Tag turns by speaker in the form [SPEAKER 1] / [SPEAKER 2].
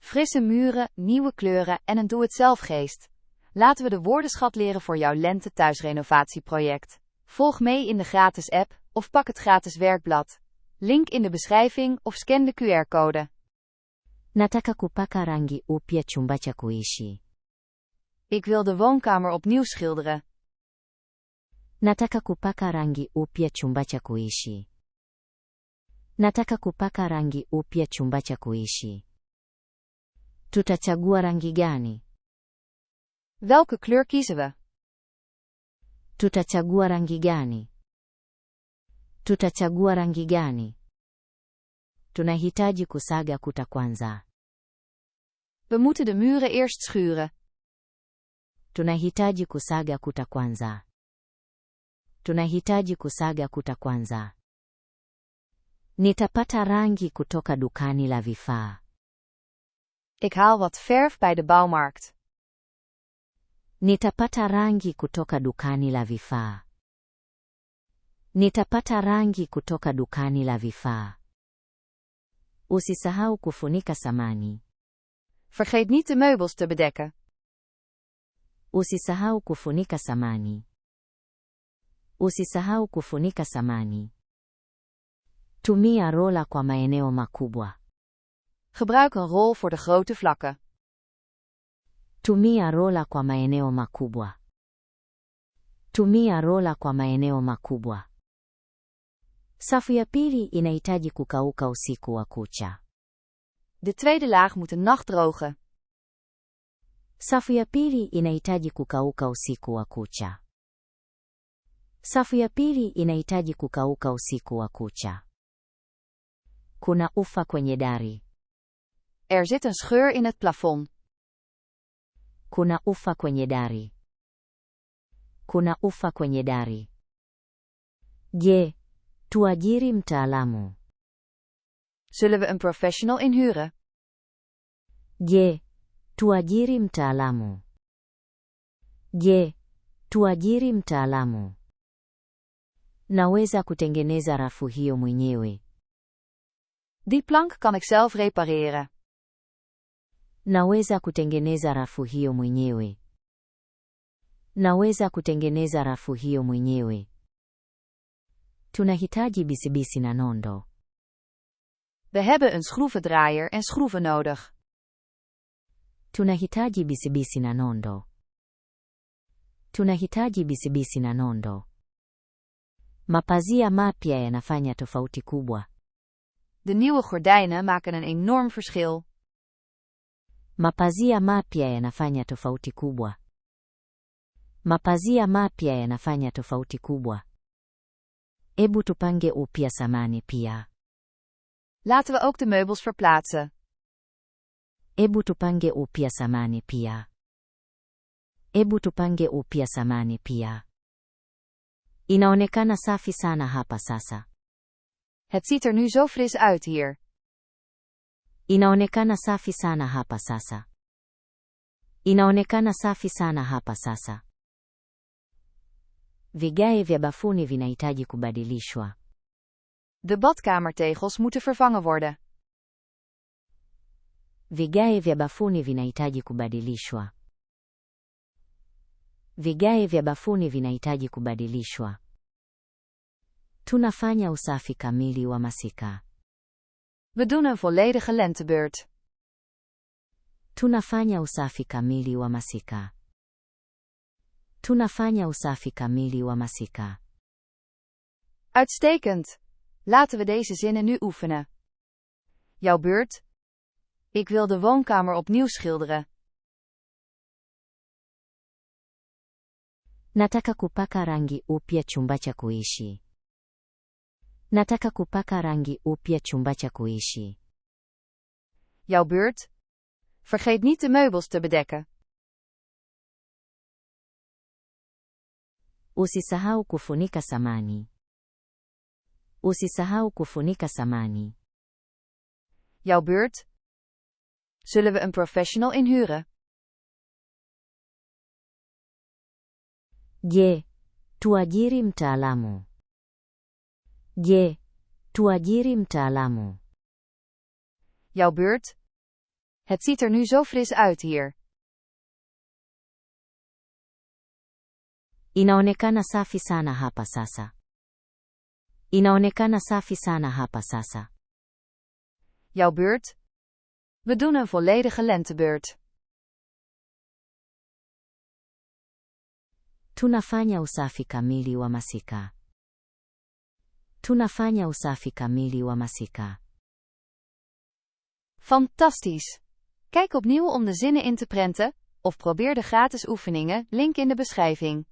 [SPEAKER 1] Frisse muren, nieuwe kleuren en een doe-het-zelf-geest. Laten we de woordenschat leren voor jouw lente thuisrenovatieproject. Volg mee in de gratis app of pak het gratis werkblad. Link in de beschrijving of scan de QR-code.
[SPEAKER 2] Nataka kupaka rangi upya chumba cha kuishi.
[SPEAKER 1] Ik wil de woonkamer opnieuw schilderen.
[SPEAKER 2] Nataka kupaka rangi upya chumba cha kuishi. Nataka kupaka rangi upya chumba cha kuishi. Tutachagua rangi gani?
[SPEAKER 1] Welke kleur kiezen we?
[SPEAKER 2] Tutachagua rangi gani? Tutachagua rangi gani? Tunahitaji kusaga kuta kwanza.
[SPEAKER 1] We moeten de muren eerst schuren.
[SPEAKER 2] Tunahitaji kusaga kuta kwanza. Tunahitaji kusaga kuta kwanza. Nitapata rangi kutoka dukani la vifaa.
[SPEAKER 1] Ik haal wat verf bij de bouwmarkt.
[SPEAKER 2] Nitapata rangi kutoka dukani la vifaa. Nitapata rangi kutoka dukani la vifaa. Usisahau kufunika samani.
[SPEAKER 1] Vergeet niet de meubels te bedekken.
[SPEAKER 2] Usisahau kufunika samani. Usisahau kufunika samani. Tumia rola kwa maeneo makubwa.
[SPEAKER 1] Gebruik een rol voor de grote vlakken.
[SPEAKER 2] Tumia rola kwa maeneo makubwa. Tumia rola kwa maeneo makubwa. Safu ya pili inahitaji kukauka usiku wa kucha.
[SPEAKER 1] De tweede laag moet een nacht drogen.
[SPEAKER 2] Safu ya pili inahitaji kukauka usiku wa kucha. Safu ya pili inahitaji kukauka usiku wa kucha. Kuna ufa kwenye dari.
[SPEAKER 1] Er zit een scheur in het plafond.
[SPEAKER 2] Kuna ufa kwenye dari. Kuna ufa kwenye dari. Je, tuajiri mtaalamu.
[SPEAKER 1] Zullen we een professional inhuren?
[SPEAKER 2] Je, tuajiri mtaalamu. Je, tuajiri mtaalamu. Naweza kutengeneza rafu hiyo mwenyewe.
[SPEAKER 1] Die plank kan ik zelf repareren.
[SPEAKER 2] Naweza kutengeneza rafu hiyo mwenyewe. Naweza kutengeneza rafu hiyo mwenyewe. Tunahitaji bisibisi na nondo.
[SPEAKER 1] We hebben een schroevendraaier en schroeven nodig.
[SPEAKER 2] Tunahitaji bisibisi na nondo. Tunahitaji bisibisi na nondo. Mapazia mapya yanafanya tofauti kubwa.
[SPEAKER 1] De nieuwe gordijnen maken een enorm verschil.
[SPEAKER 2] Mapazia mapya yanafanya tofauti kubwa. Mapazia mapya yanafanya tofauti kubwa. Ebu tupange upya samani pia.
[SPEAKER 1] Laten we ook de meubels verplaatsen.
[SPEAKER 2] Ebu tupange upya samani pia. Ebu tupange upya samani pia. Inaonekana safi sana hapa sasa.
[SPEAKER 1] Het ziet er nu zo fris uit hier.
[SPEAKER 2] Inaonekana safi sana hapa sasa. Inaonekana safi sana hapa sasa. Vigae vya bafuni vinahitaji kubadilishwa.
[SPEAKER 1] De badkamertegels moeten vervangen worden.
[SPEAKER 2] Vigae vya bafuni vinahitaji kubadilishwa. Vigae vya bafuni vinahitaji kubadilishwa. Tunafanya usafi kamili wa masika.
[SPEAKER 1] We doen een volledige lentebeurt.
[SPEAKER 2] Tunafanya usafi kamili wa masika. Tunafanya usafi kamili wa masika.
[SPEAKER 1] Uitstekend. Laten we deze zinnen nu oefenen. Jouw beurt. Ik wil de woonkamer opnieuw schilderen.
[SPEAKER 2] Nataka kupaka rangi upya chumba cha kuishi. Nataka kupaka rangi upya chumba cha kuishi.
[SPEAKER 1] Jouw beurt. Vergeet niet de meubels te bedekken.
[SPEAKER 2] Usisahau kufunika samani. Usisahau kufunika samani.
[SPEAKER 1] Jouw beurt. Zullen we een professional inhuren?
[SPEAKER 2] Je, tuajiri mtaalamu. Je, tuajiri mtaalamu.
[SPEAKER 1] Jouw beurt. Het ziet er nu zo fris uit hier.
[SPEAKER 2] Inaonekana safi sana hapa sasa. Inaonekana safi sana hapa sasa.
[SPEAKER 1] Jouw beurt? We doen een volledige lentebeurt.
[SPEAKER 2] Tunafanya usafi kamili wa masika. Tunafanya usafi kamili wa masika.
[SPEAKER 1] Fantastisch! Kijk opnieuw om de zinnen in te prenten, of probeer de gratis oefeningen, link in de beschrijving.